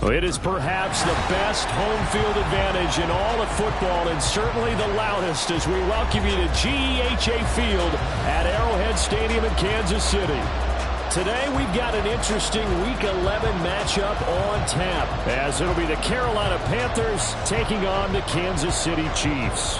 It is perhaps the best home field advantage in all of football, and certainly the loudest, as we welcome you to GEHA Field at Arrowhead Stadium in Kansas City. Today we've got an interesting Week 11 matchup on tap, as it'll be the Carolina Panthers taking on the Kansas City Chiefs.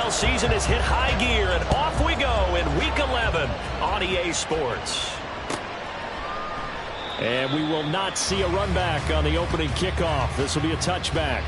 Season has hit high gear, and off we go in Week 11 on EA Sports. And we will not see a run back on the opening kickoff. This will be a touchback.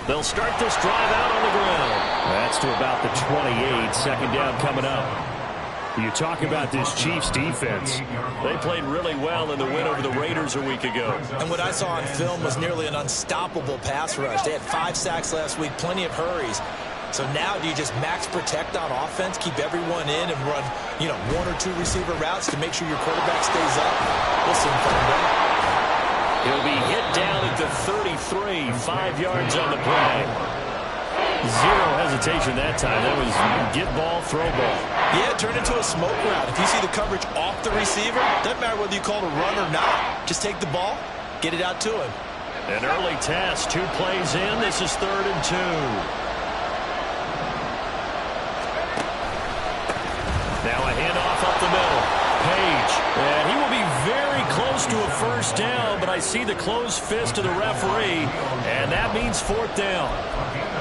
They'll start this drive out on the ground. That's to about the 28. Second down coming up. You talk about this Chiefs defense. They played really well in the win over the Raiders a week ago. And what I saw on film was nearly an unstoppable pass rush. They had 5 sacks last week, plenty of hurries. So now do you just max protect on offense, keep everyone in, and run, 1 or 2 receiver routes to make sure your quarterback stays up? We'll soon find out. He'll be hit down at the 33, 5 yards on the play. Zero hesitation that time. That was get ball, throw ball. Yeah, turn into a smoke route. If you see the coverage off the receiver, doesn't matter whether you call it a run or not. Just take the ball, get it out to him. An early test, 2 plays in. This is 3rd and 2. Now a handoff up the middle. Page, and he will be very close to a first down, but I see the closed fist of the referee, and that means 4th down.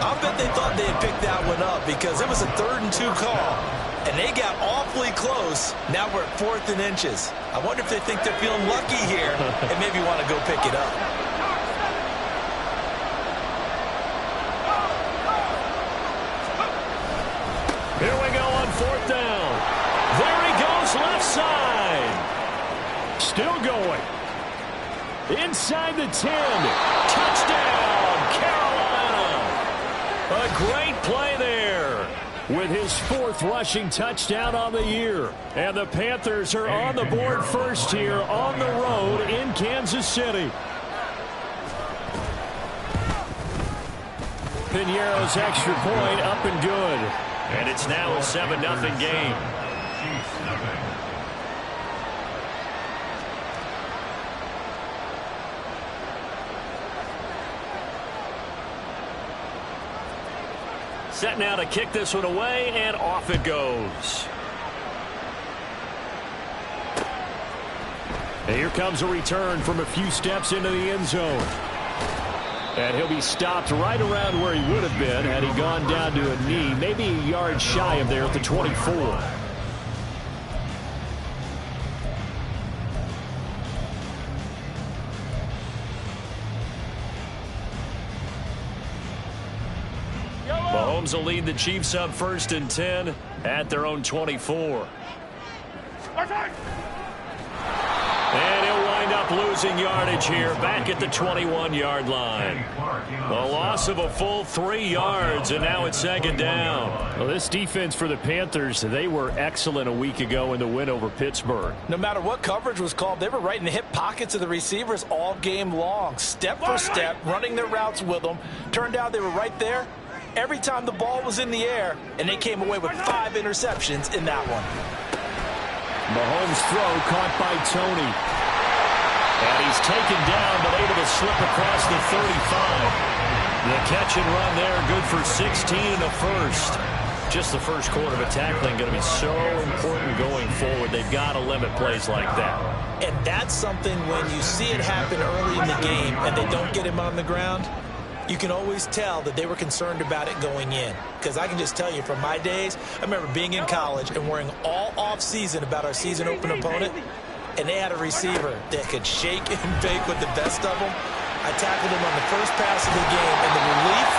I'll bet they thought they had picked that one up because it was a 3rd and 2 call, and they got awfully close. Now we're at 4th and inches. I wonder if they think they're feeling lucky here and maybe want to go pick it up. Here we go on 4th down. There he goes, left side. Still going. Inside the 10. Touchdown, Carolina. A great play there. With his 4th rushing touchdown on the year. And the Panthers are on the board first here on the road in Kansas City. Piñeiro's extra point up and good. And it's now a 7-0 game. Set now to kick this one away, and off it goes. And here comes a return from a few steps into the end zone. And he'll be stopped right around where he would have been had he gone down to a knee, maybe a yard shy of there at the 24. Mahomes will lead the Chiefs up 1st and 10 at their own 24. And he'll wind up losing yardage here, back at the 21-yard line. A loss of a full 3 yards, and now it's second down. Well, this defense for the Panthers, they were excellent a week ago in the win over Pittsburgh. No matter what coverage was called, they were right in the hip pockets of the receivers all game long, step for step, running their routes with them. Turned out they were right there every time the ball was in the air, and they came away with 5 interceptions in that one. Mahomes' throw caught by Tony. And he's taken down, but able to slip across the 35. The catch and run there, good for 16 and a first. Just the first quarter of a tackling going to be so important going forward. They've got to limit plays like that. And that's something when you see it happen early in the game and they don't get him on the ground, you can always tell that they were concerned about it going in. Because I can just tell you from my days, I remember being in college and worrying all off-season about our season open opponent, and they had a receiver that could shake and bake with the best of them. I tackled him on the first pass of the game, and the relief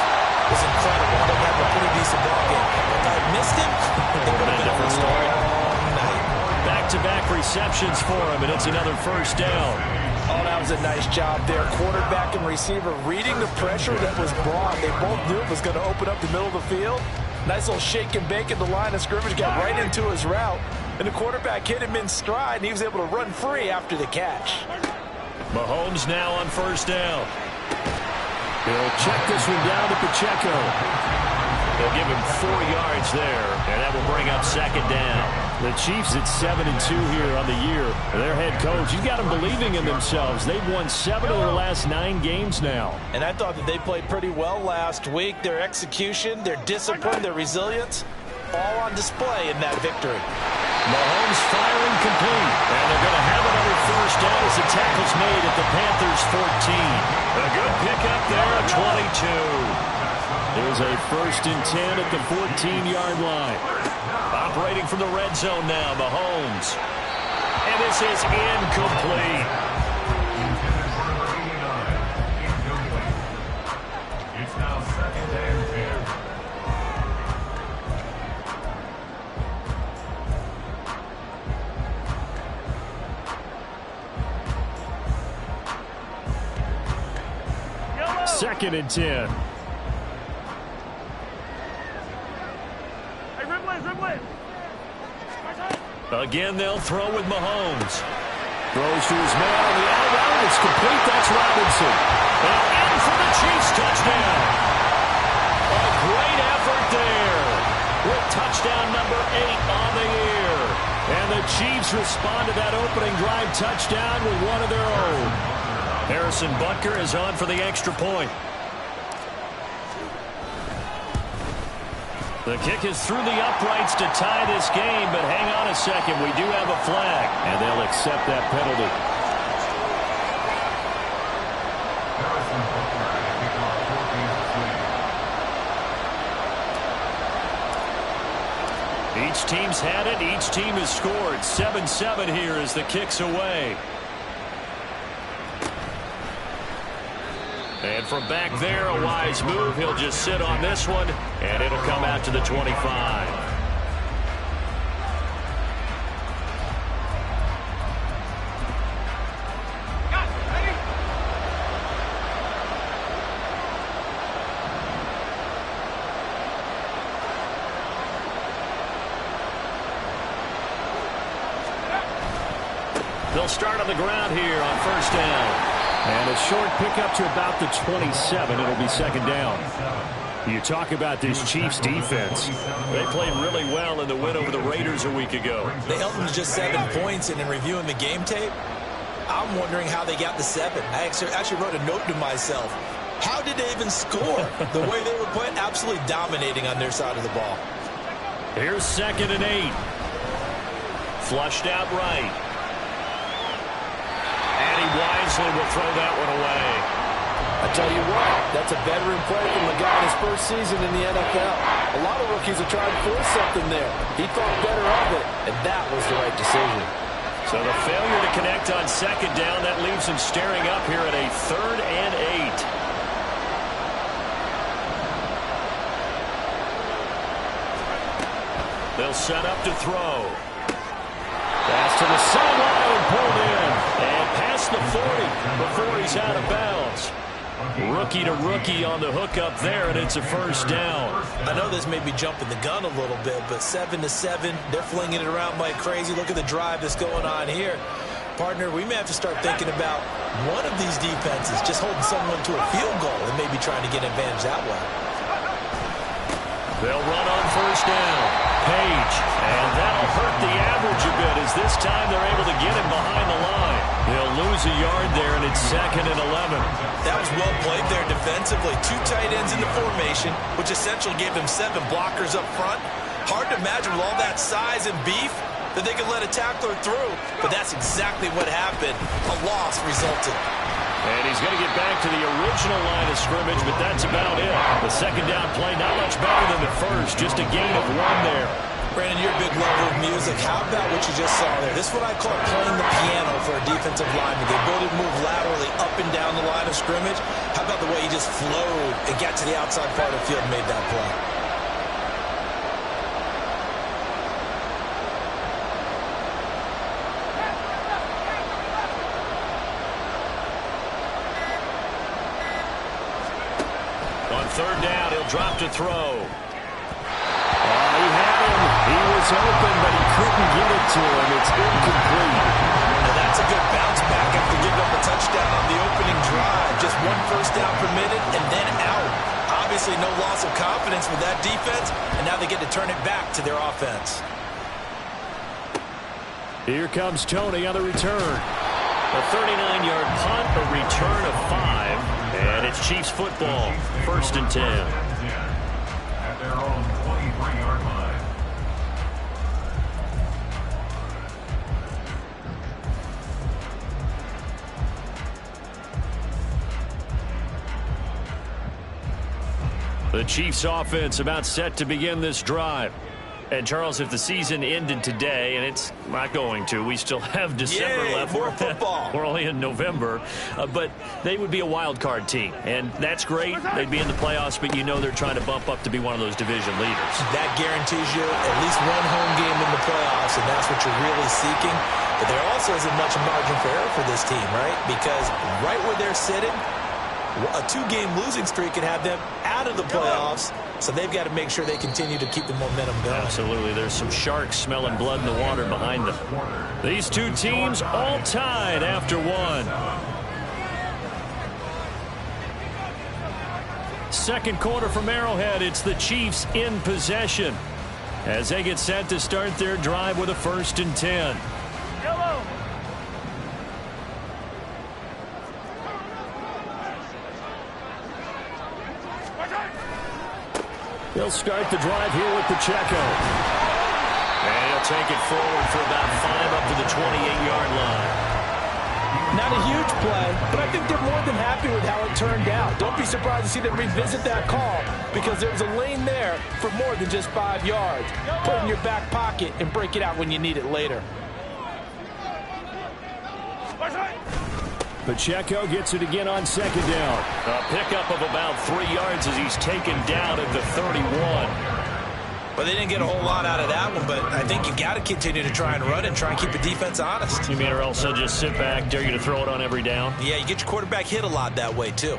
was incredible. I had a pretty decent ball game. If I missed him, it would have been a different story. Back-to-back receptions for him, and it's another first down. Oh, that was a nice job there. Quarterback and receiver reading the pressure that was brought. They both knew it was going to open up the middle of the field. Nice little shake and bake at the line of scrimmage, got right into his route. And the quarterback hit him in stride, and he was able to run free after the catch. Mahomes now on first down. He'll check this one down to Pacheco. They'll give him 4 yards there, and that will bring up second down. The Chiefs at 7-2 here on the year. Their head coach, he's got them believing in themselves. They've won 7 of their last 9 games now. And I thought that they played pretty well last week. Their execution, their discipline, their resilience, all on display in that victory. Mahomes firing complete. And they're going to have another first down as the tackle's made at the Panthers' 14. A good pickup there at 22. There's a 1st and 10 at the 14-yard line. Operating from the red zone now, Mahomes. And this is incomplete. It's now second and 10. 2nd and 10. Again, they'll throw with Mahomes. Throws to his man on the out route. It's complete. That's Robinson. And in for the Chiefs touchdown. A great effort there. With touchdown number 8 on the year. And the Chiefs respond to that opening drive touchdown with one of their own. Harrison Butker is on for the extra point. The kick is through the uprights to tie this game, but hang on a second. We do have a flag. And they'll accept that penalty. Each team's had it. Each team has scored. 7-7 here as the kick's away. And from back there, a wise move. He'll just sit on this one, and it'll come out to the 25. They'll start on the ground here on first down. And a short pickup to about the 27. It'll be second down. You talk about this Chiefs defense. They played really well in the win over the Raiders a week ago. They held them to just 7 points, and in reviewing the game tape, I'm wondering how they got the 7. I actually wrote a note to myself. How did they even score? The way they were playing, absolutely dominating on their side of the ball. Here's 2nd and 8. Flushed out right. And he wisely will throw that one away. I tell you what, that's a veteran play from the guy in his first season in the NFL. A lot of rookies are trying to force something there. He thought better of it, and that was the right decision. So the failure to connect on second down, that leaves him staring up here at a 3rd and 8. They'll set up to throw. Pass to the sideline, pulled in. And past the before he's out of bounds. Rookie to rookie on the hookup there, and it's a first down. I know this may be jumping the gun a little bit, but 7-7, they're flinging it around like crazy. Look at the drive that's going on here. Partner, we may have to start thinking about one of these defenses just holding someone to a field goal and maybe trying to get an advantage that way. They'll run on first down. Page, and that'll hurt the average a bit as this time they're able to get him behind the line. They'll lose a yard there, and it's 2nd and 11. That was well played there defensively. 2 tight ends in the formation, which essentially gave them 7 blockers up front. Hard to imagine with all that size and beef that they could let a tackler through, but that's exactly what happened. A loss resulted. And he's going to get back to the original line of scrimmage, but that's about it. The second down play, not much better than the first, just a gain of 1 there. Brandon, you're a big lover of music. How about what you just saw there? This is what I call playing the piano for a defensive lineman. The ability to move laterally up and down the line of scrimmage. How about the way he just flowed and got to the outside part of the field and made that play? On third down, he'll drop to throw. He had him. He was open, but he couldn't get it to him. It's incomplete. Now that's a good bounce back after giving up a touchdown on the opening drive. Just 1 first down permitted and then out. Obviously no loss of confidence with that defense, and now they get to turn it back to their offense. Here comes Tony on the return. A 39-yard punt, a return of 5, and it's Chiefs football, 1st and 10. At their own 23-yard line. The Chiefs offense about set to begin this drive. And, Charles, if the season ended today, and it's not going to, we still have December left. More football. We're only in November. But they would be a wild card team. And that's great. They'd be in the playoffs, but you know they're trying to bump up to be one of those division leaders. That guarantees you at least 1 home game in the playoffs, and that's what you're really seeking. But there also isn't much margin for error for this team, right? Because right where they're sitting, a 2-game losing streak can have them out of the playoffs. So they've got to make sure they continue to keep the momentum going. Absolutely. There's some sharks smelling blood in the water behind them. These two teams all tied after 1. Second quarter from Arrowhead. It's the Chiefs in possession as they get set to start their drive with a 1st and 10. They'll start the drive here with Pacheco. And he'll take it forward for about 5 up to the 28-yard line. Not a huge play, but I think they're more than happy with how it turned out. Don't be surprised to see them revisit that call because there's a lane there for more than just 5 yards. Put it in your back pocket and break it out when you need it later. Pacheco gets it again on 2nd down. A pickup of about 3 yards as he's taken down at the 31. But they didn't get a whole lot out of that one, but I think you got to continue to try and run and try and keep the defense honest. You mean or else they'll just sit back, dare you to throw it on every down? Yeah, you get your quarterback hit a lot that way, too.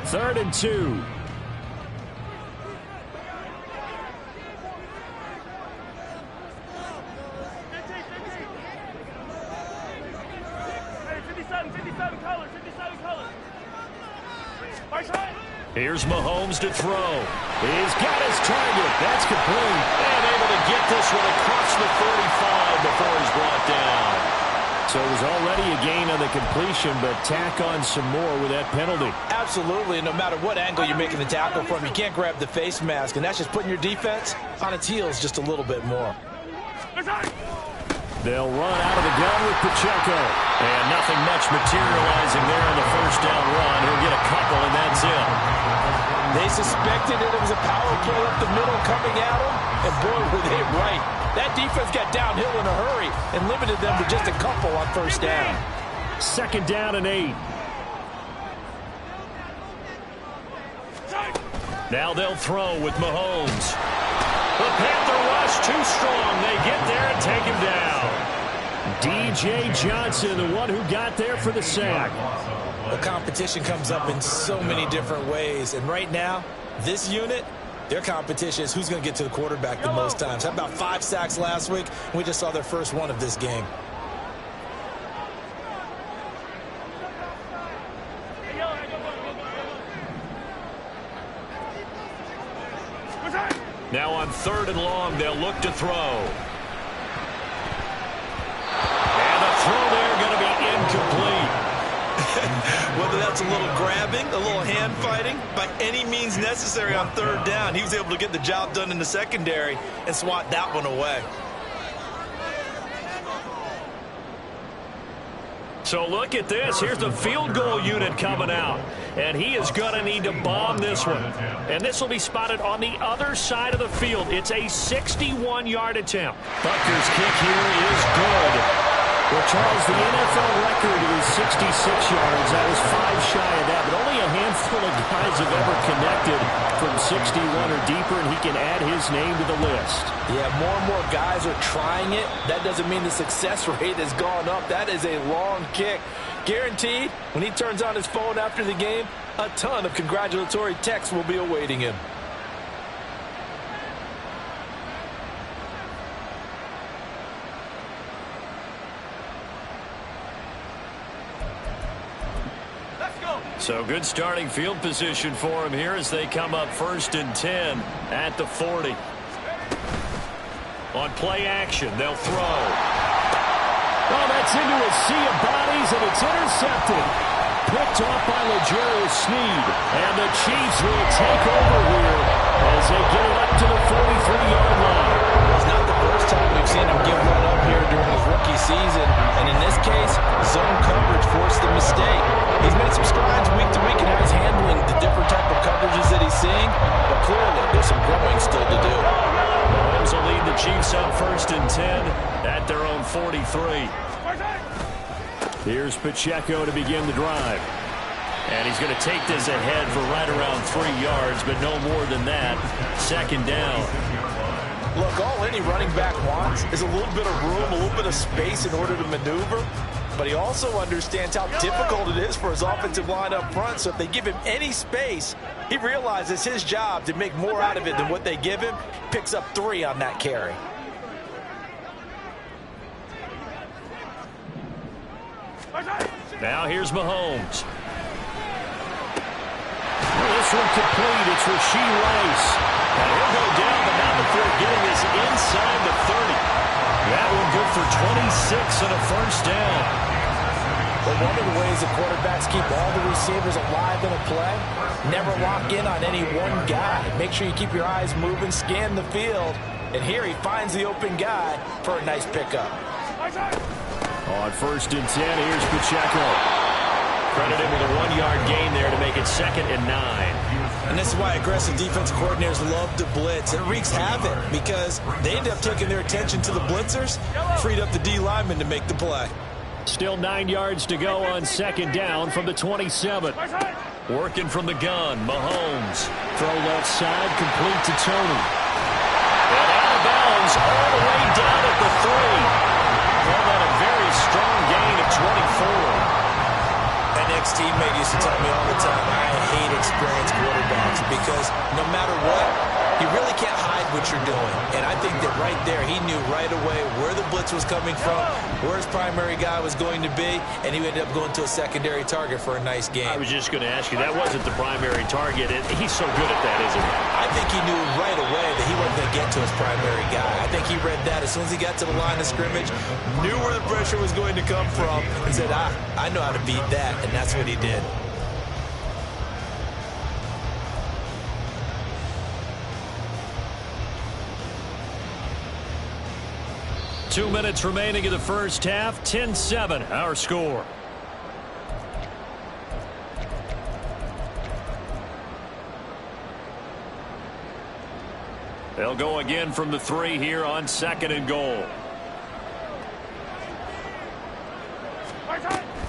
Third and 2. Here's Mahomes to throw. He's got his target. That's complete. And able to get this one across the 45 before he's brought down. So it was already a gain on the completion, but tack on some more with that penalty. Absolutely, and no matter what angle you're making the tackle from, you can't grab the face mask, and that's just putting your defense on its heels just a little bit more. They'll run out of the gun with Pacheco. And nothing much materializing there on the first down run. He'll get a couple, and that's it. They suspected that it was a power play up the middle coming at them, and boy, were they right. That defense got downhill in a hurry and limited them to just a couple on first down. 2nd down and 8. Now they'll throw with Mahomes. The Panther rush just too strong. They get there and take him down. D.J. Johnson, the one who got there for the sack. The competition comes up in so many different ways. And right now, this unit, their competition is who's going to get to the quarterback the most times. How about 5 sacks last week? We just saw their first one of this game. Now on 3rd and long, they'll look to throw. And the throw there going to be incomplete. Whether that's a little grabbing, a little hand fighting, by any means necessary on 3rd down, he was able to get the job done in the secondary and swat that one away. So look at this. Here's the field goal unit coming out. And he is going to need to bomb this one. And this will be spotted on the other side of the field. It's a 61-yard attempt. Butker's kick here is good. Well, Charles, the NFL record is 66 yards. That was 5 shy of that, but only a handful of guys have ever connected from 61 or deeper, and he can add his name to the list. Yeah, more and more guys are trying it. That doesn't mean the success rate has gone up. That is a long kick. Guaranteed, when he turns on his phone after the game, a ton of congratulatory texts will be awaiting him. So good starting field position for him here as they come up 1st and 10 at the 40. On play action, they'll throw. Oh, that's into a sea of bodies, and it's intercepted. Picked off by L'Jarius Sneed. And the Chiefs will take over here as they get it up to the 43-yard line. It's not the first time we've seen him give one up here during his rookie season. And in this case, zone coverage forced the mistake. He's made some strides week to week in how he's handling the different type of coverages that he's seeing. But clearly, there's some growing still to do. Mahomes will lead the Chiefs on 1st and 10 at their own 43. Here's Pacheco to begin the drive. And he's going to take this ahead for right around 3 yards, but no more than that. 2nd down. Look, all any running back wants is a little bit of room, a little bit of space in order to maneuver. But he also understands how difficult it is for his offensive line up front. So if they give him any space, he realizes his job to make more out of it than what they give him. Picks up 3 on that carry. Now here's Mahomes. This one complete. It's Rashee Rice. And he'll go down, but not before getting this inside the 30. That one good for 26 and a 1st down. But one of the ways the quarterbacks keep all the receivers alive in a play, never lock in on any one guy. Make sure you keep your eyes moving, scan the field. And here he finds the open guy for a nice pickup. On 1st and 10, here's Pacheco. Credit him with a 1-yard gain there to make it 2nd and 9. And this is why aggressive defense coordinators love to blitz. It wreaks havoc because they end up taking their attention to the blitzers, freed up the D lineman to make the play. Still 9 yards to go on 2nd down from the 27. Working from the gun, Mahomes. Throw left side, complete to Tony. And out of bounds all the way down at the 3. Call that a very strong gain of 24. An ex-teammate used to tell me all the time, I hate experienced quarterbacks because no matter what, you really can't hide what you're doing. And I think that right there, he knew right away where the blitz was coming from, where his primary guy was going to be, and he ended up going to a secondary target for a nice game. I was just going to ask you, that wasn't the primary target. He's so good at that, isn't he? I think he knew right away that he wasn't going to get to his primary guy. I think he read that as soon as he got to the line of scrimmage, knew where the pressure was going to come from, and said, I know how to beat that, and that's what he did. Two minutes remaining in the first half. 10-7, our score. They'll go again from the 3 here on 2nd and goal.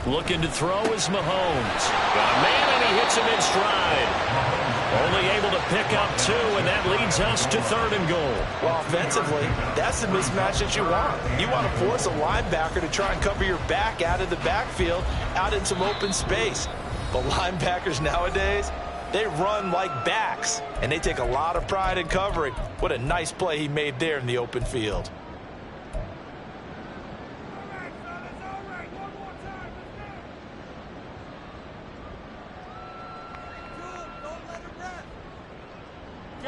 Looking to throw is Mahomes. Got a man, and he hits him in stride. Only able to pick up 2, and that leads us to 3rd and goal. Well, offensively, that's the mismatch that you want. You want to force a linebacker to try and cover your back out of the backfield, out in some open space. But linebackers nowadays, they run like backs, and they take a lot of pride in covering. What a nice play he made there in the open field.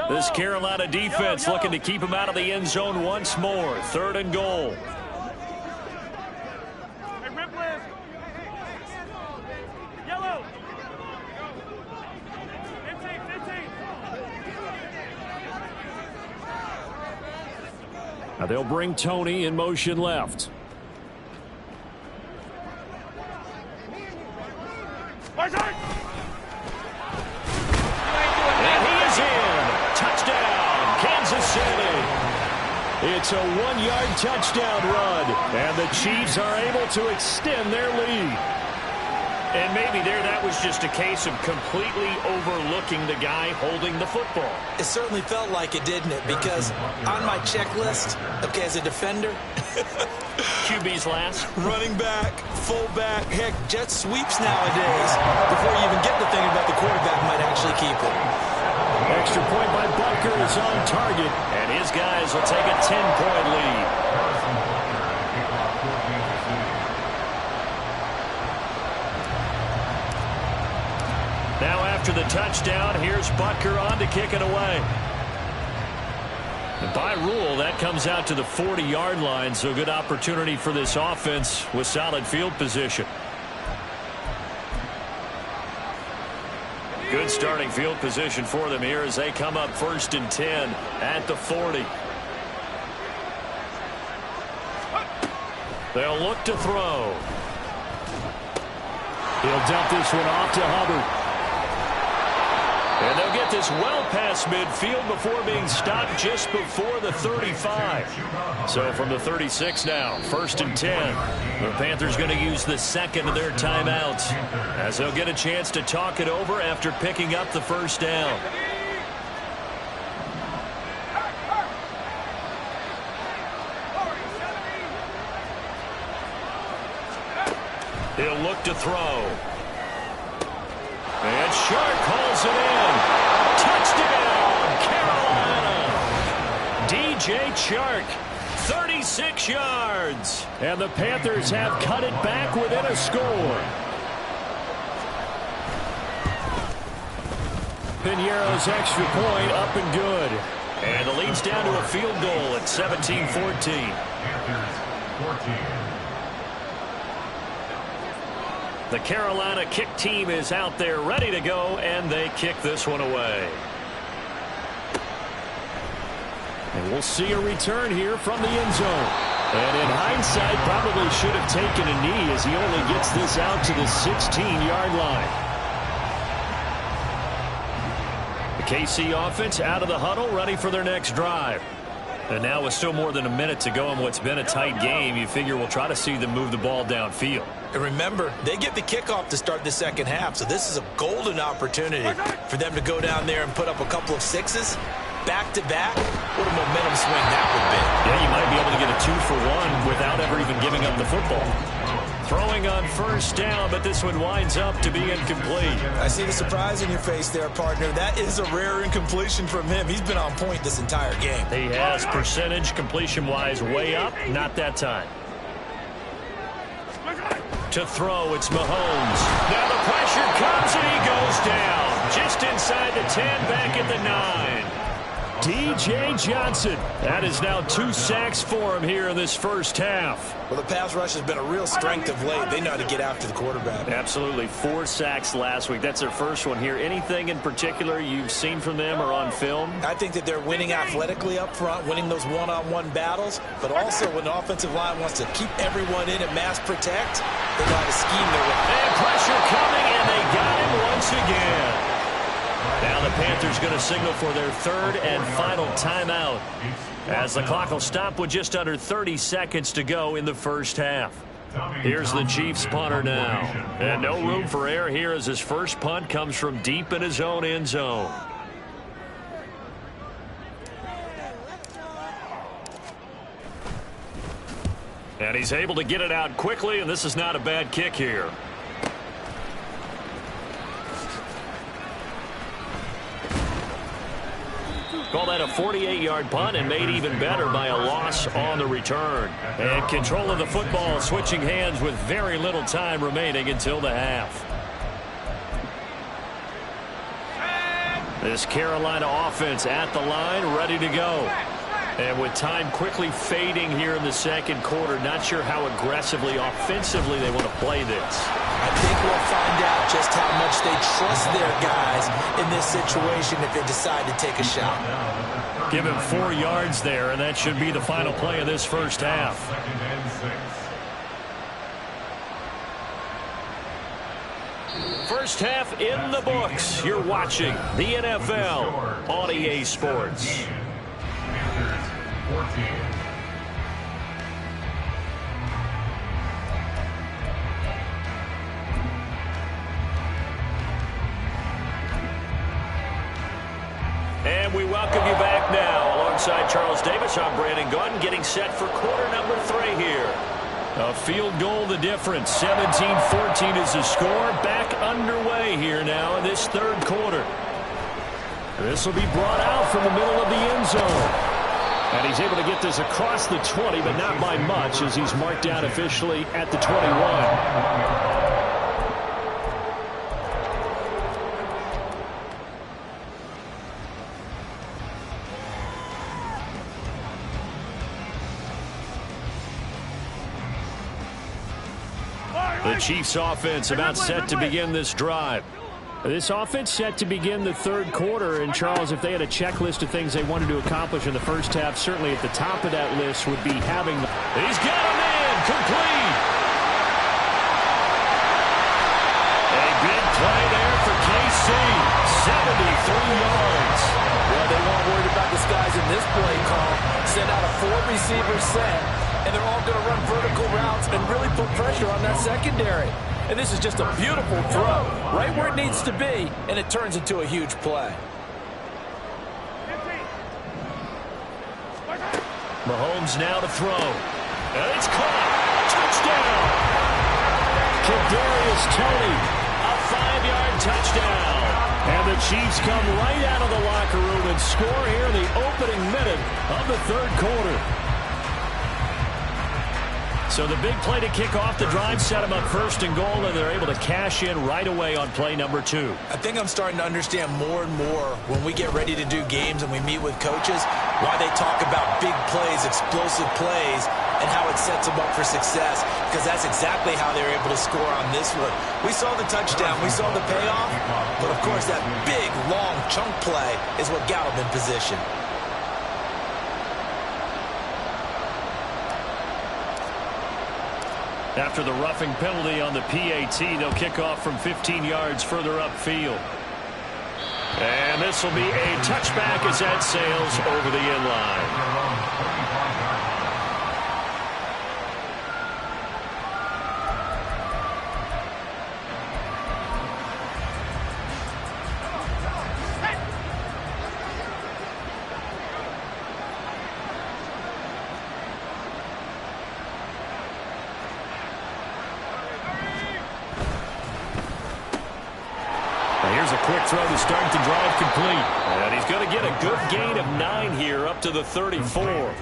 This Carolina defense looking to keep him out of the end zone once more. 3rd and goal. Now they'll bring Tony in motion left. And he is in. Touchdown, Kansas City. It's a 1-yard touchdown run, and the Chiefs are able to extend their lead. And maybe that was just a case of completely overlooking the guy holding the football. It certainly felt like it, didn't it? Because on my checklist, okay, as a defender, QB's last. running back, fullback, heck, jet sweeps nowadays. Before you even get to thinking about the quarterback might actually keep it. Extra point by Butker is on target. And his guys will take a 10-point lead. Now after the touchdown, here's Butker on to kick it away. And by rule, that comes out to the 40-yard line, so good opportunity for this offense with solid field position. Good starting field position for them here as they come up 1st and 10 at the 40. They'll look to throw. He'll dump this one off to Hubbard. And they'll get this well past midfield before being stopped just before the 35. So from the 36 now, 1st and 10. The Panthers going to use the second of their timeouts as they'll get a chance to talk it over after picking up the 1st down. He'll look to throw. And Shark calls it in. Touchdown, Carolina. DJ Chark, 36 yards. And the Panthers have cut it back within a score. Piñeiro's extra point up and good. And the lead's down to a field goal at 17-14. The Carolina kick team is out there ready to go, and they kick this one away. And we'll see a return here from the end zone. And in hindsight, probably should have taken a knee as he only gets this out to the 16-yard line. The KC offense out of the huddle, ready for their next drive. And now with still more than a minute to go in what's been a tight game, you figure we'll try to see them move the ball downfield. And remember, they get the kickoff to start the second half, so this is a golden opportunity for them to go down there and put up a couple of sixes back-to-back. What a momentum swing that would be. Yeah, you might be able to get a 2-for-1 without ever even giving up the football. Throwing on 1st down, but this one winds up to be incomplete. I see the surprise in your face there, partner. That is a rare incompletion from him. He's been on point this entire game. He has percentage completion-wise way up. Not that time. To throw, it's Mahomes. Now the pressure comes and he goes down. Just inside the 10, back at the 9. DJ Johnson. That is now 2 sacks for him here in this first half. Well, the pass rush has been a real strength of late. They know how to get after the quarterback. Absolutely. 4 sacks last week. That's their first one here. Anything in particular you've seen from them or on film? I think that they're winning athletically up front, winning those one-on-one battles, but also when the offensive line wants to keep everyone in and mass protect, they know how to scheme their way. And pressure coming, and they got him once again. Now the Panthers going to signal for their 3rd and final timeout as the clock will stop with just under 30 seconds to go in the first half. Here's the Chiefs punter now. And no room for error here as his first punt comes from deep in his own end zone. And he's able to get it out quickly, and this is not a bad kick here. Call that a 48-yard punt, and made even better by a loss on the return. And control of the football, switching hands with very little time remaining until the half. This Carolina offense at the line, ready to go. And with time quickly fading here in the second quarter, not sure how aggressively, offensively they want to play this. I think we'll find out just how much they trust their guys in this situation if they decide to take a shot. Give him 4 yards there, and that should be the final play of this first half. First half in the books. You're watching the NFL on EA Sports. 14. And we welcome you back now. Alongside Charles Davis, I'm Brandon Gordon, getting set for quarter number 3 here. A field goal the difference. 17-14 is the score. Back underway here now in this third quarter. This will be brought out from the middle of the end zone. And he's able to get this across the 20, but not by much, as he's marked down officially at the 21. The Chiefs offense about set to begin this drive. This offense set to begin the third quarter, and Charles, if they had a checklist of things they wanted to accomplish in the first half, certainly at the top of that list would be having... He's got a man, complete. A big play there for KC, 73 yards. Well, they weren't worried about disguising this play call. Send out a 4-receiver set, and they're all going to run vertical routes and really put pressure on that secondary. And this is just a beautiful throw, right where it needs to be, and it turns into a huge play. Mahomes now to throw. And it's caught. Touchdown. Kadarius Toney, A 5-yard touchdown. and the Chiefs come right out of the locker room and score here in the opening minute of the third quarter. So the big play to kick off the drive set them up first and goal, and they're able to cash in right away on play number 2. I think I'm starting to understand more and more when we get ready to do games and we meet with coaches why they talk about big plays, explosive plays, and how it sets them up for success, because that's exactly how they're able to score on this one. We saw the touchdown, we saw the payoff, but of course that big, long chunk play is what got them in position. After the roughing penalty on the PAT, they'll kick off from 15 yards further upfield. And this will be a touchback as that sails over the end line. Here's a quick throw to start the drive complete. And he's going to get a good gain of 9 here up to the 34.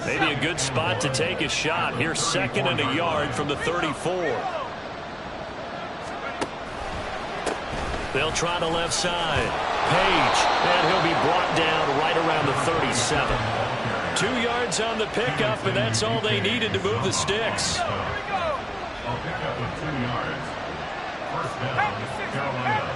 Maybe a good spot to take a shot. Here's 2nd and a yard from the 34. They'll try the left side. Page, and he'll be brought down right around the 37. 2 yards on the pickup, and that's all they needed to move the sticks. I'll pick up with 2 yards. First down, Carolina.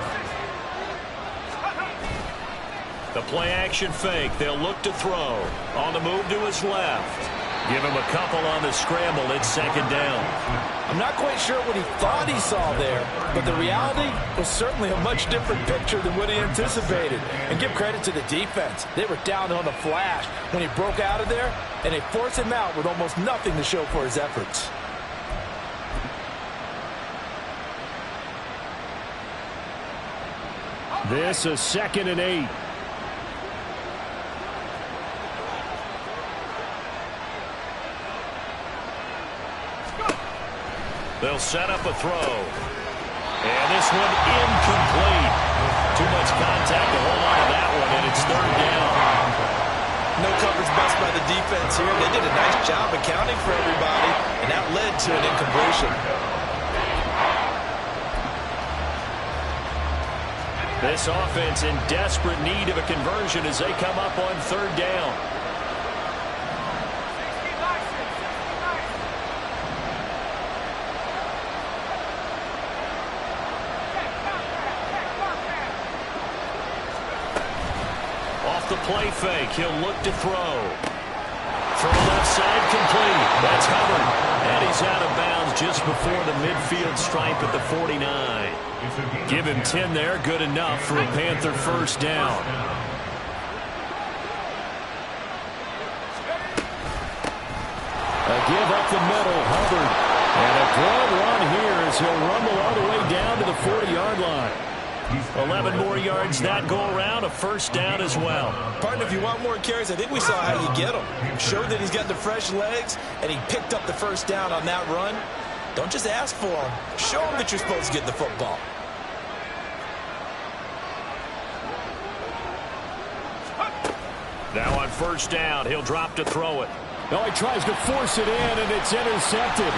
The play action fake. They'll look to throw. On the move to his left. Give him a couple on the scramble. It's 2nd down. I'm not quite sure what he thought he saw there, but the reality was certainly a much different picture than what he anticipated. And give credit to the defense. They were down on the flash when he broke out of there, and they forced him out with almost nothing to show for his efforts. This is 2nd and 8. They'll set up a throw. And this one incomplete. Too much contact to hold on to that one, and it's third down. No coverage bust by the defense here. They did a nice job accounting for everybody, and that led to an incompletion. This offense in desperate need of a conversion as they come up on third down. Off the play fake, he'll look to throw. From left side, complete. That's Hubbard. And he's out of bounds just before the midfield stripe at the 49. Give him 10 there, good enough for a Panther first down. A give up the middle, Hubbard. And a good run here as he'll rumble all the way down to the 40-yard line. 11 more yards that go around, a first down as well. Partner, if you want more carries, I think we saw how you get them. Showed that he's got the fresh legs, and he picked up the first down on that run. Don't just ask for him. Show him that you're supposed to get the football. Now on first down, he'll drop to throw it. No, he tries to force it in, and it's intercepted.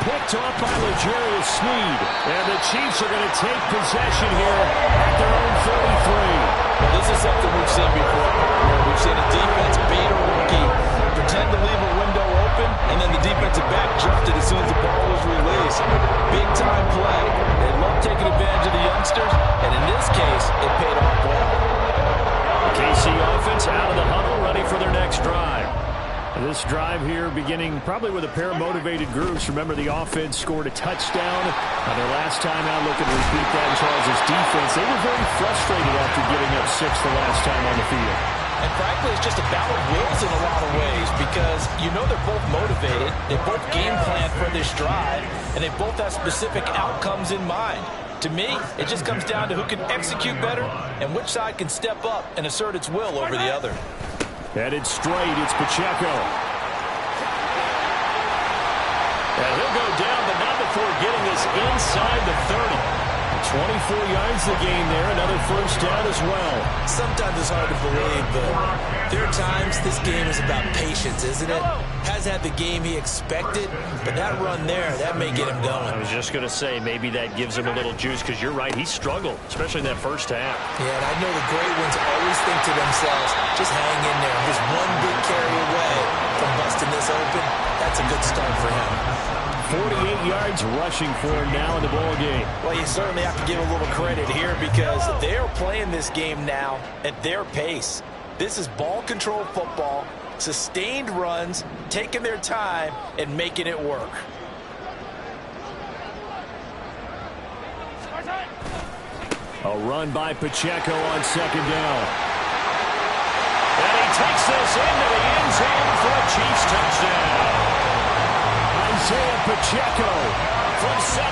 Picked off by L'Jarius Sneed. And the Chiefs are going to take possession here at their own 43. Well, this is something we've seen before. We've seen a defense bait a rookie, pretend to leave a window open, and then the defensive back jumped it as soon as the ball was released. Big-time play. They love taking advantage of the youngsters, and in this case, it paid off well. KC offense out of the huddle, ready for their next drive. This drive here beginning probably with a pair of motivated groups. Remember, the offense scored a touchdown on their last time out. Looking to repeat that in Charles' defense. They were very frustrated after giving up 6 the last time on the field. And frankly, it's just a battle of wills in a lot of ways because you know they're both motivated. They both game plan for this drive, and they both have specific outcomes in mind. To me, it just comes down to who can execute better and which side can step up and assert its will over the other. Headed straight, it's Pacheco. And he'll go down, but not before getting this inside the 30. 24 yards the gain there, another first down as well. Sometimes it's hard to believe, but there are times this game is about patience, isn't it? Has had the game he expected, but that run there, that may get him going. I was just going to say, maybe that gives him a little juice, because you're right, he struggled, especially in that first half. Yeah, and I know the great ones always think to themselves, just hang in there. Just one big carry away from busting this open. That's a good start for him. 48 yards rushing for him now in the ball game. Well, you certainly have to give a little credit here because they're playing this game now at their pace. This is ball control football, sustained runs, taking their time, and making it work. A run by Pacheco on second down. And he takes this into the end zone for a Chiefs touchdown. Isaiah Pacheco from 17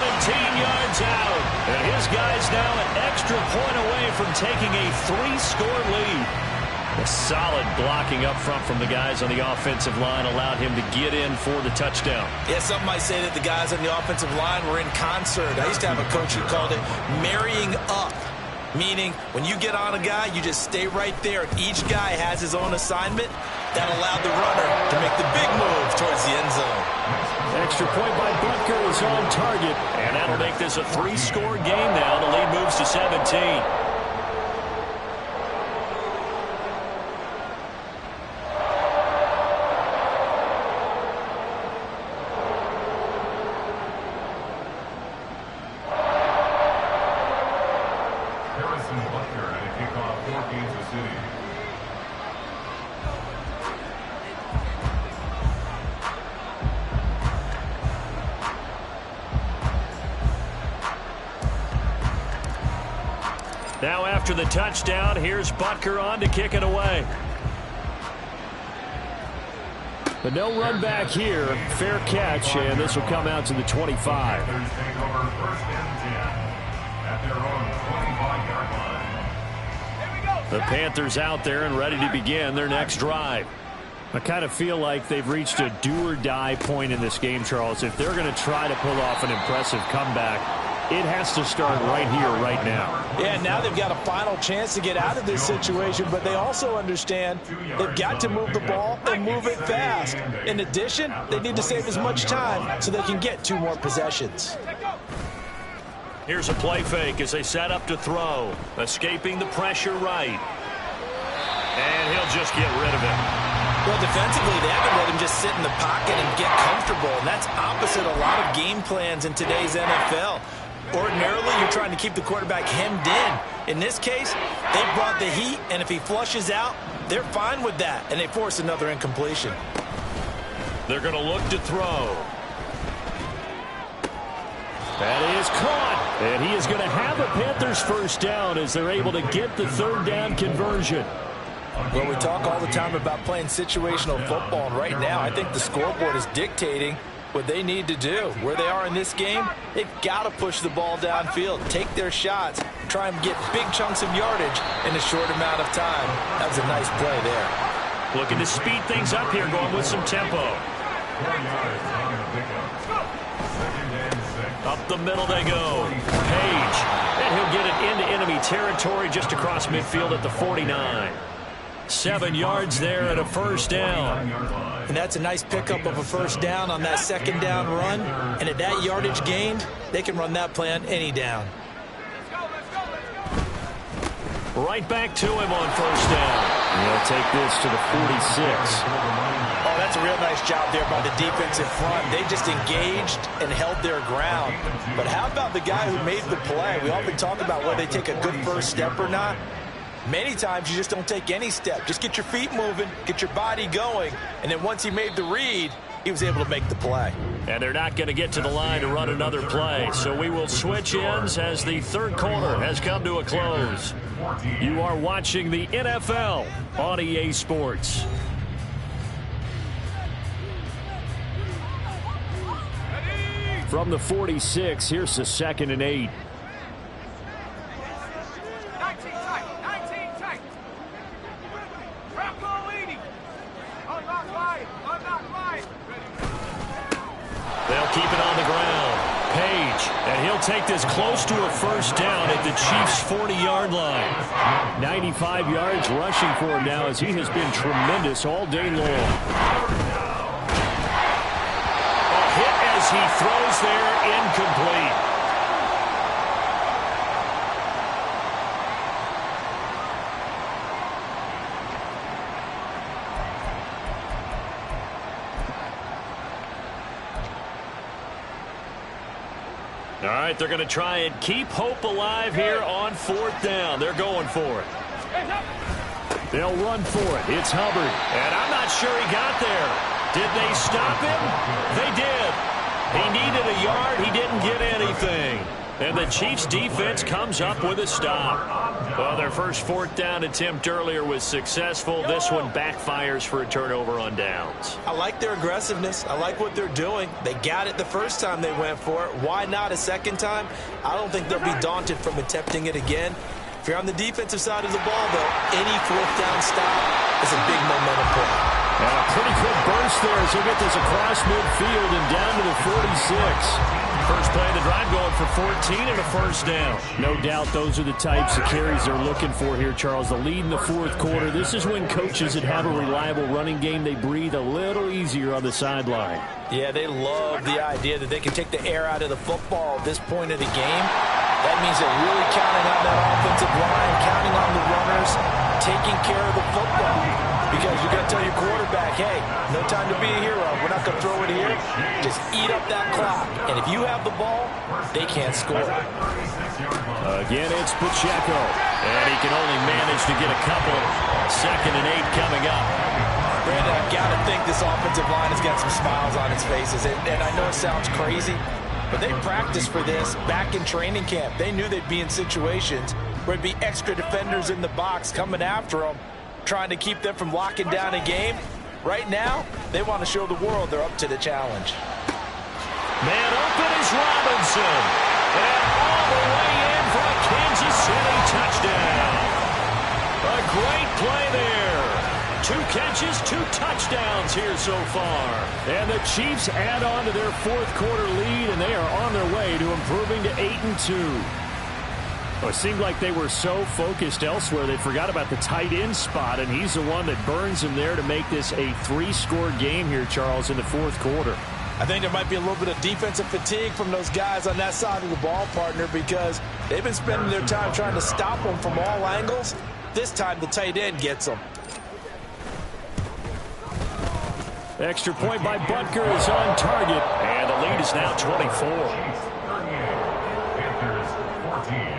yards out. And his guys now an extra point away from taking a 3-score lead. A solid blocking up front from the guys on the offensive line allowed him to get in for the touchdown. Yeah, some might say that the guys on the offensive line were in concert. I used to have a coach who called it marrying up. Meaning, when you get on a guy, you just stay right there. And each guy has his own assignment. That allowed the runner to make the big move towards the end zone. Extra point by Butker is on target. And that'll make this a 3-score game now. The lead moves to 17. Now after the touchdown, here's Butker on to kick it away. But no run back here. Fair catch, and this will come out to the 25. The Panthers out there and ready to begin their next drive. I kind of feel like they've reached a do-or-die point in this game, Charles. If they're going to try to pull off an impressive comeback, it has to start right here, right now. Yeah, now they've got a final chance to get out of this situation, but they also understand they've got to move the ball and move it fast. In addition, they need to save as much time so they can get 2 more possessions. Here's a play fake as they set up to throw. Escaping the pressure right. And he'll just get rid of it. Well, defensively, they haven't let him just sit in the pocket and get comfortable, and that's opposite a lot of game plans in today's NFL. Ordinarily, you're trying to keep the quarterback hemmed in. In this case, they brought the heat, and if he flushes out, they're fine with that, and they force another incompletion. They're going to look to throw. That is caught, and he is going to have a Panthers first down as they're able to get the 3rd down conversion. Well, we talk all the time about playing situational football, and right now I think the scoreboard is dictating what they need to do. Where they are in this game, they've got to push the ball downfield, take their shots, try and get big chunks of yardage in a short amount of time. That was a nice play there. Looking to speed things up here, going with some tempo. Up the middle they go. Page. And he'll get it into enemy territory just across midfield at the 49. 7 yards there and a first down. And that's a nice pickup of a first down on that 2nd down run. And at that yardage gained, they can run that play on any down. Right back to him on first down. He'll take this to the 46. Oh, that's a real nice job there by the defensive front. They just engaged and held their ground. But how about the guy who made the play? We often talk about whether they take a good first step or not. Many times you just don't take any step. Just get your feet moving, get your body going, and then once he made the read, he was able to make the play. And they're not going to get to the line to run another play. So we will switch ends as the 3rd quarter has come to a close. You are watching the NFL on EA Sports. From the 46, here's the 2nd and 8. They'll keep it on the ground. Page, and he'll take this close to a first down at the Chiefs' 40-yard line. 95 yards rushing for him now as he has been tremendous all day long. A hit as he throws there, incomplete. All right, they're going to try and keep hope alive here on 4th down. They're going for it. They'll run for it. It's Hubbard. And I'm not sure he got there. Did they stop him? They did. He needed a yard. He didn't get anything. And the Chiefs defense comes up with a stop. Well, their first 4th down attempt earlier was successful. This one backfires for a turnover on downs. I like their aggressiveness. I like what they're doing. They got it the first time they went for it. Why not a second time? I don't think they'll be daunted from attempting it again. If you're on the defensive side of the ball, though, any 4th down stop is a big momentum play. And a pretty quick burst there as he'll get this across midfield and down to the 46. First play of the drive going for 14 and a first down. No doubt those are the types of carries they're looking for here, Charles. The lead in the 4th quarter. This is when coaches that have a reliable running game, they breathe a little easier on the sideline. Yeah, they love the idea that they can take the air out of the football at this point of the game. That means they're really counting on that offensive line, counting on the runners, taking care of the football. Because you're going to tell your quarterback, hey, no time to be a hero. We're not going to throw it here. Just eat up that clock. And if you have the ball, they can't score. Again, it's Pacheco. And he can only manage to get a couple. 2nd and 8 coming up. Brandon, I've got to think this offensive line has got some smiles on its faces. And I know it sounds crazy, but they practiced for this back in training camp. They knew they'd be in situations where it'd be extra defenders in the box coming after them, trying to keep them from locking down a game. Right now, they want to show the world they're up to the challenge. Man open is Robinson. And all the way in for a Kansas City touchdown. A great play there. 2 catches, 2 touchdowns here so far. And the Chiefs add on to their fourth quarter lead, and they are on their way to improving to 8-2. Well, it seemed like they were so focused elsewhere they forgot about the tight end spot, and he's the one that burns them there to make this a 3-score game here, Charles, in the fourth quarter. I think there might be a little bit of defensive fatigue from those guys on that side of the ball, partner, because they've been spending their time trying to stop them from all angles. This time the tight end gets them. Extra point by Butker is on target, and the lead is now 24. Panthers 14.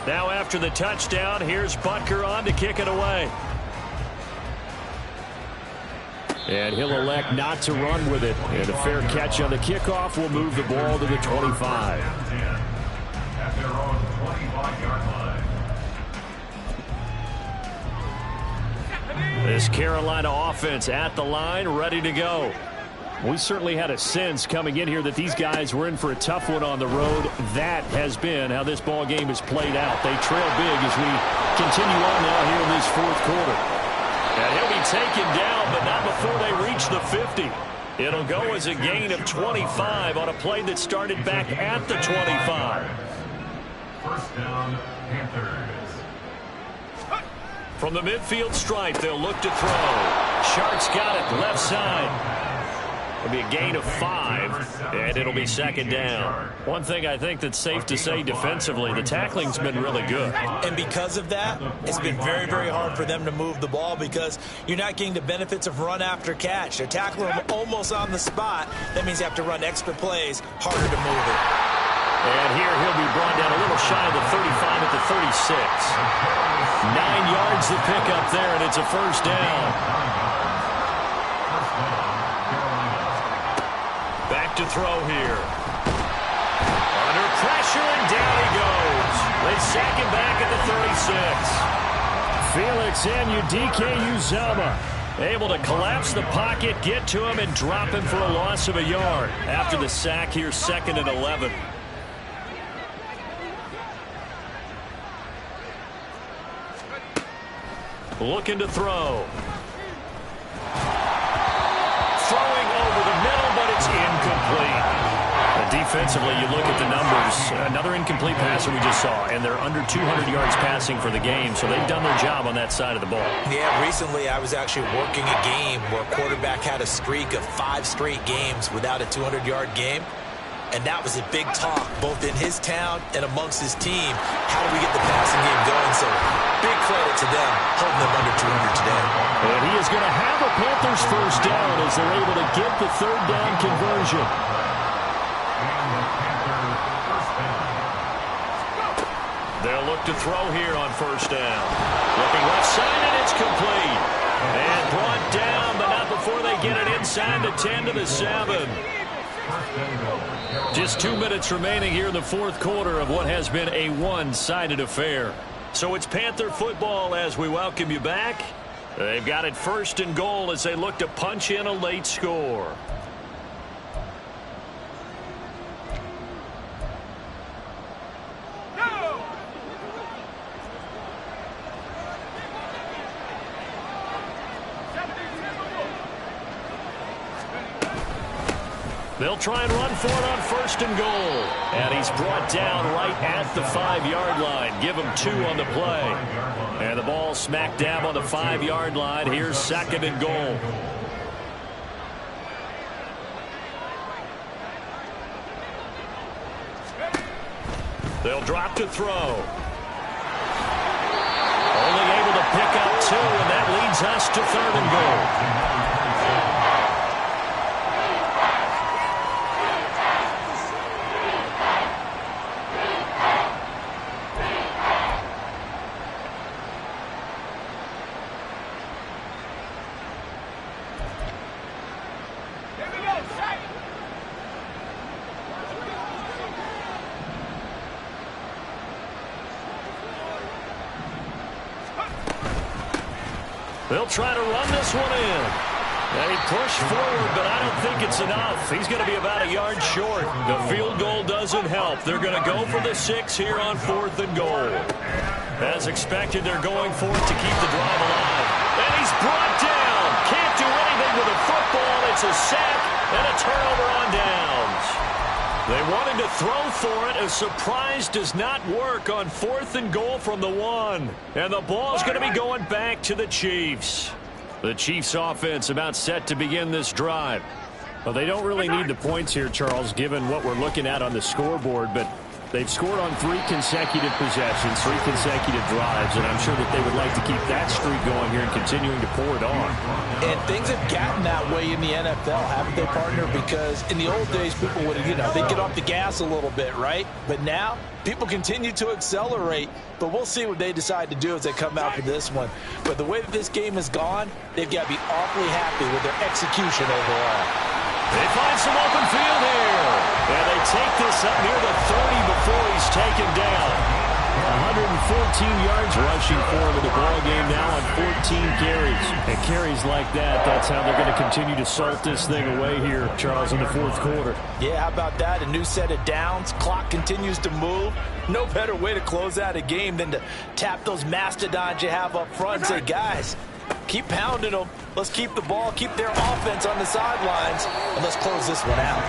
Now after the touchdown, here's Butker on to kick it away. and he'll elect not to run with it. And a fair catch on the kickoff will move the ball to the 25. At their own 25-yard line. This Carolina offense at the line, ready to go. We certainly had a sense coming in here that these guys were in for a tough one on the road. That has been how this ball game has played out. They trail big as we continue on now here in this fourth quarter. And he'll be taken down, but not before they reach the 50. It'll go as a gain of 25 on a play that started back at the 25. First down, Panthers. From the midfield stripe, they'll look to throw. Sharks got it, left side. It'll be a gain of 5, and it'll be second down. One thing I think that's safe to say defensively, the tackling's been really good. And because of that, it's been very, very hard for them to move the ball because you're not getting the benefits of run after catch. They're tackling them almost on the spot. That means you have to run extra plays, harder to move it. And here he'll be brought down a little shy of the 35 at the 36. 9 yards to pick up there, and it's a first down. Back to throw here. Under pressure, and down he goes. They sack him back at the 36. Felix and Uzama able to collapse the pocket, get to him, and drop him for a loss of a yard. After the sack here, 2nd and 11. Looking to throw. Throwing over the middle, but it's incomplete. Defensively, you look at the numbers. Another incomplete passer we just saw, and they're under 200 yards passing for the game, so they've done their job on that side of the ball. Yeah, recently I was actually working a game where a quarterback had a streak of 5 straight games without a 200-yard game. And that was a big talk, both in his town and amongst his team. How do we get the passing game going? So big credit to them holding them under 200 today. And he is going to have a Panthers first down as they're able to get the third down conversion. They'll look to throw here on first down. Looking left side, and it's complete. And brought down, but not before they get it inside the 10 to the 7. Just 2 minutes remaining here in the fourth quarter of what has been a one-sided affair. So it's Panther football as we welcome you back. They've got it 1st and goal as they look to punch in a late score. They'll try and run for it on 1st and goal. And he's brought down right at the 5-yard line. Give him 2 on the play. And the ball smack dab on the 5-yard line. Here's 2nd and goal. They'll drop to throw. Only able to pick up 2, and that leads us to 3rd and goal. They'll try to run this one in. They push forward, but I don't think it's enough. He's going to be about a yard short. The field goal doesn't help. They're going to go for the 6 here on 4th and goal. As expected, they're going for it to keep the drive alive. And he's brought down. Can't do anything with the football. It's a sack and a turnover on downs. They wanted to throw for it. A surprise does not work on 4th and goal from the 1. And the ball's going to be going back to the Chiefs. The Chiefs offense about set to begin this drive. Well, they don't really need the points here, Charles, given what we're looking at on the scoreboard, but they've scored on 3 consecutive possessions, 3 consecutive drives, and I'm sure that they would like to keep that streak going here and continuing to pour it on. And things have gotten that way in the NFL, haven't they, partner? Because in the old days, people would, they'd get off the gas a little bit, right? But now, people continue to accelerate, but we'll see what they decide to do as they come out for this one. But the way that this game has gone, they've got to be awfully happy with their execution overall. They find some open field here. And they take this up near the 30 before he's taken down. 114 yards rushing for him in the ball game now on 14 carries. And carries like that, that's how they're going to continue to salt this thing away here, Charles, in the 4th quarter. Yeah, how about that? A new set of downs. Clock continues to move. No better way to close out a game than to tap those mastodons you have up front and say, guys, keep pounding them. Let's keep the ball, keep their offense on the sidelines, and let's close this one out.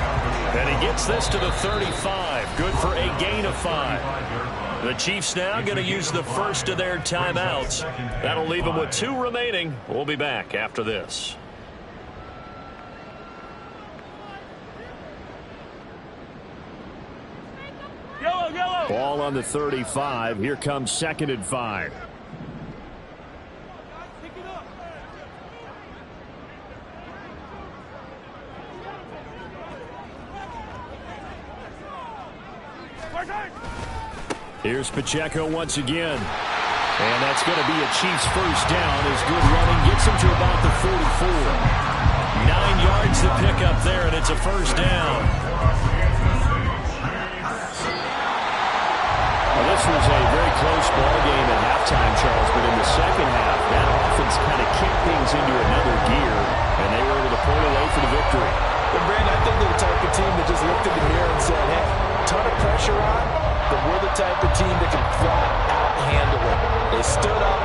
And he gets this to the 35. Good for a gain of 5. The Chiefs now going to use the first of their timeouts. That'll leave them with 2 remaining. We'll be back after this. Ball on the 35. Here comes 2nd and 5. Here's Pacheco once again. And that's going to be a Chiefs first down as good running gets him to about the 44. 9 yards to pick up there, and it's a first down. Well, this was a very close ball game at halftime, Charles, but in the second half, that offense kind of kicked things into another gear, and they were able to pull away for the victory. Well, Brandon, I think they're the type of team that just looked in the mirror and said, hey, ton of pressure on, but we're the type of team that can flat out handle it. They stood up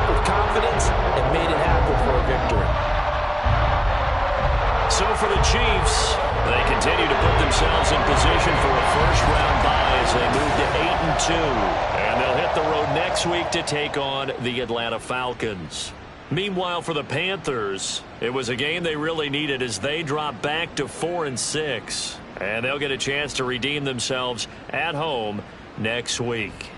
with confidence, and made it happen for a victory. So for the Chiefs, they continue to put themselves in position for a first-round bye as they move to 8-2. And they'll hit the road next week to take on the Atlanta Falcons. Meanwhile, for the Panthers, it was a game they really needed as they drop back to 4-6. And they'll get a chance to redeem themselves at home next week.